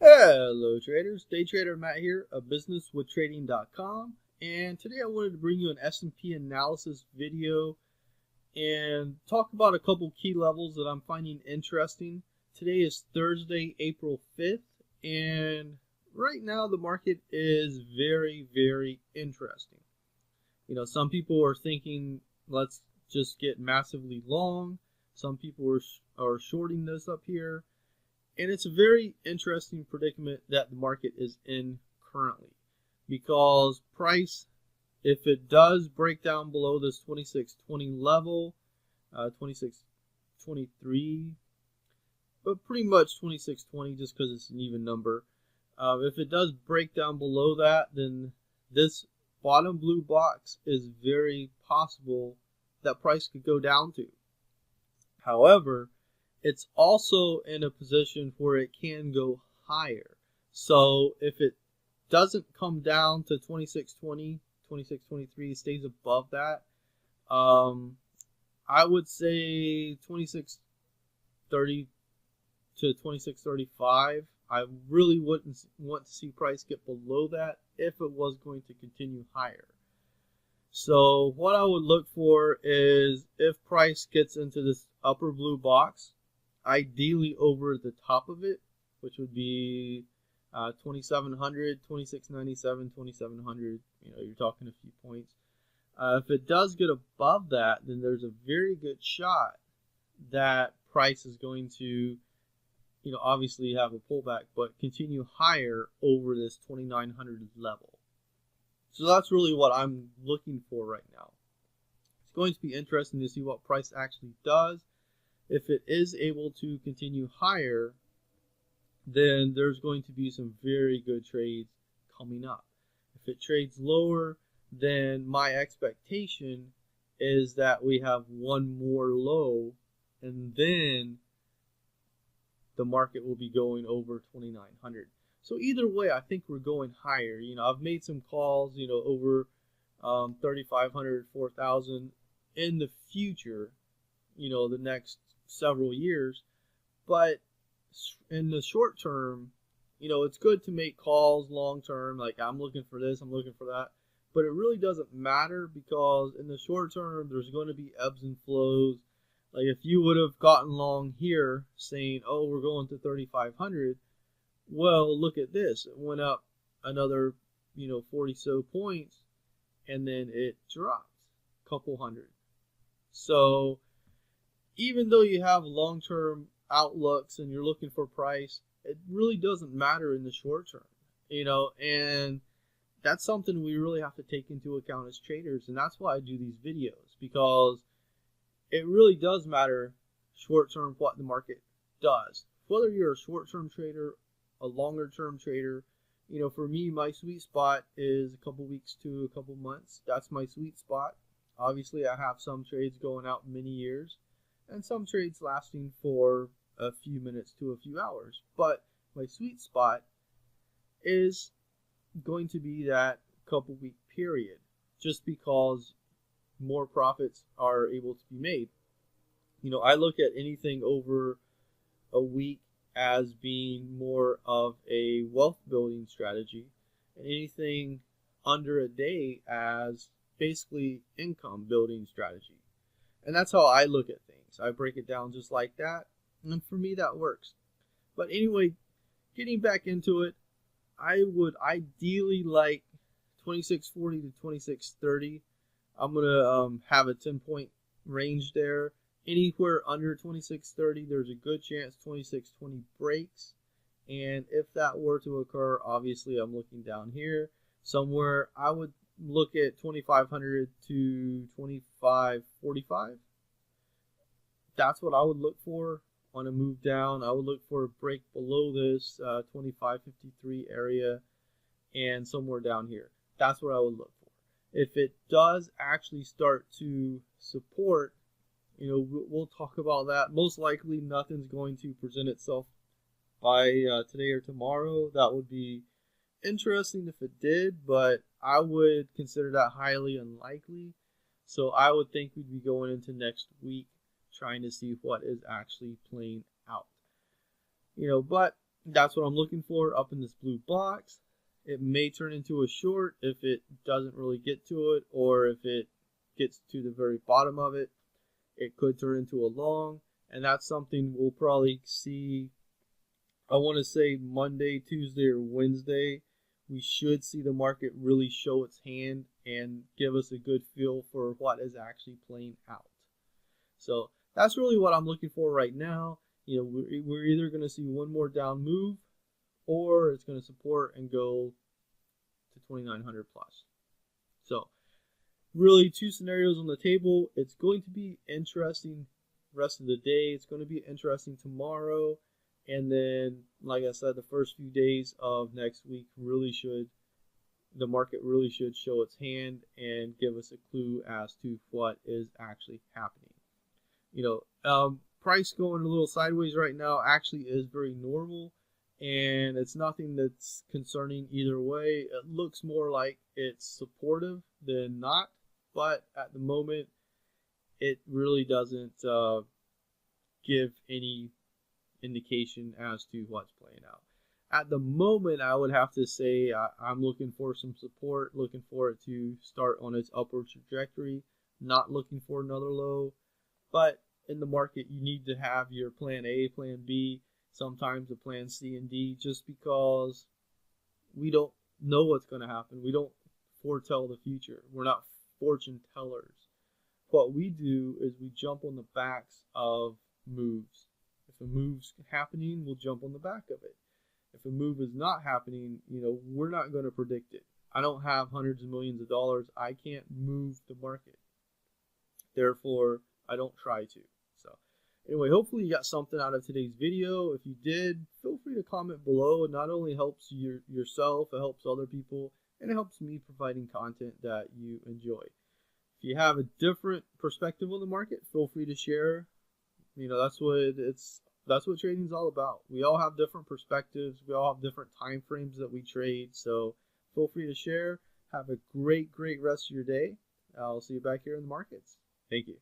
Hello traders, Day Trader Matt here of businesswithtrading.com, and today I wanted to bring you an S&P analysis video and talk about a couple key levels that I'm finding interesting. Today is Thursday, April 5th, and right now the market is very interesting. Some people are thinking let's just get massively long. Some people are shorting this up here. And it's a very interesting predicament that the market is in currently, because price, if it does break down below this 2620 level, 2623, but pretty much 2620 just because it's an even number. If it does break down below that, then this bottom blue box is very possible that price could go down to. However, it's also in a position where it can go higher. So if it doesn't come down to 2620, 2623, stays above that, I would say 2630 to 2635. I really wouldn't want to see price get below that if it was going to continue higher. So what I would look for is if price gets into this upper blue box, ideally over the top of it, which would be 2700, 2697, 2700. You're talking a few points. If it does get above that, then there's a very good shot that price is going to, obviously have a pullback, but continue higher over this 2900 level. So that's really what I'm looking for right now. It's going to be interesting to see what price actually does. If it is able to continue higher, then there's going to be some very good trades coming up. If it trades lower, then my expectation is that we have one more low, and then the market will be going over 2,900. So either way, I think we're going higher. I've made some calls, over 3,500, 4,000 in the future, the next several years. But in the short term, it's good to make calls long term, like I'm looking for this, I'm looking for that, but it really doesn't matter, because in the short term there's going to be ebbs and flows. Like if you would have gotten long here saying, oh, we're going to 3,500, well, look at this, it went up another 40 so points, and then it drops a couple hundred. So even though you have long-term outlooks and you're looking for price, it really doesn't matter in the short term, and that's something we really have to take into account as traders. And that's why I do these videos, because it really does matter short term what the market does. Whether you're a short-term trader, a longer-term trader, for me, my sweet spot is a couple weeks to a couple months. That's my sweet spot. Obviously, I have some trades going out many years, and some trades lasting for a few minutes to a few hours. But my sweet spot is going to be that couple week period, just because more profits are able to be made. I look at anything over a week as being more of a wealth building strategy, and anything under a day as basically income building strategy. And that's how I look at things. I break it down just like that, and for me that works. But anyway, getting back into it, I would ideally like 2640 to 2630. I'm gonna have a 10-point range there. Anywhere under 2630, there's a good chance 2620 breaks. And if that were to occur, obviously I'm looking down here somewhere. I would look at 2500 to 2545. That's what I would look for on a move down. I would look for a break below this 2553 area and somewhere down here. That's what I would look for. If it does actually start to support, we'll talk about that. Most likely nothing's going to present itself by today or tomorrow. That would be interesting if it did, but I would consider that highly unlikely. So I would think we'd be going into next week trying to see what is actually playing out. But That's what I'm looking for up in this blue box. It may turn into a short if it doesn't really get to it, or if it gets to the very bottom of it, it could turn into a long, and that's something we'll probably see. I want to say Monday, Tuesday, or Wednesday. We should see the market really show its hand and give us a good feel for what is actually playing out. So that's really what I'm looking for right now. We're either going to see one more down move, or it's going to support and go to 2,900 plus. So really two scenarios on the table. It's going to be interesting rest of the day. It's going to be interesting tomorrow. And then, like I said, the first few days of next week the market really should show its hand and give us a clue as to what is actually happening. Price going a little sideways right now actually is very normal, and it's nothing that's concerning either way. It looks more like it's supportive than not, but at the moment, it really doesn't give any indication as to what's playing out. At the moment, I would have to say I'm looking for some support, looking for it to start on its upward trajectory, not looking for another low. But in the market, you need to have your plan A, plan B, sometimes a plan C and D, just because we don't know what's going to happen. We don't foretell the future. We're not fortune tellers. What we do is we jump on the backs of moves. If a move's happening, we'll jump on the back of it. If a move is not happening, we're not going to predict it. I don't have hundreds of millions of dollars. I can't move the market. Therefore, I don't try to. So anyway, hopefully you got something out of today's video. If you did, feel free to comment below. It not only helps yourself, it helps other people, and it helps me providing content that you enjoy. If you have a different perspective on the market, feel free to share. That's what trading is all about. We all have different perspectives. We all have different time frames that we trade. So feel free to share. Have a great rest of your day. I'll see you back here in the markets. Thank you.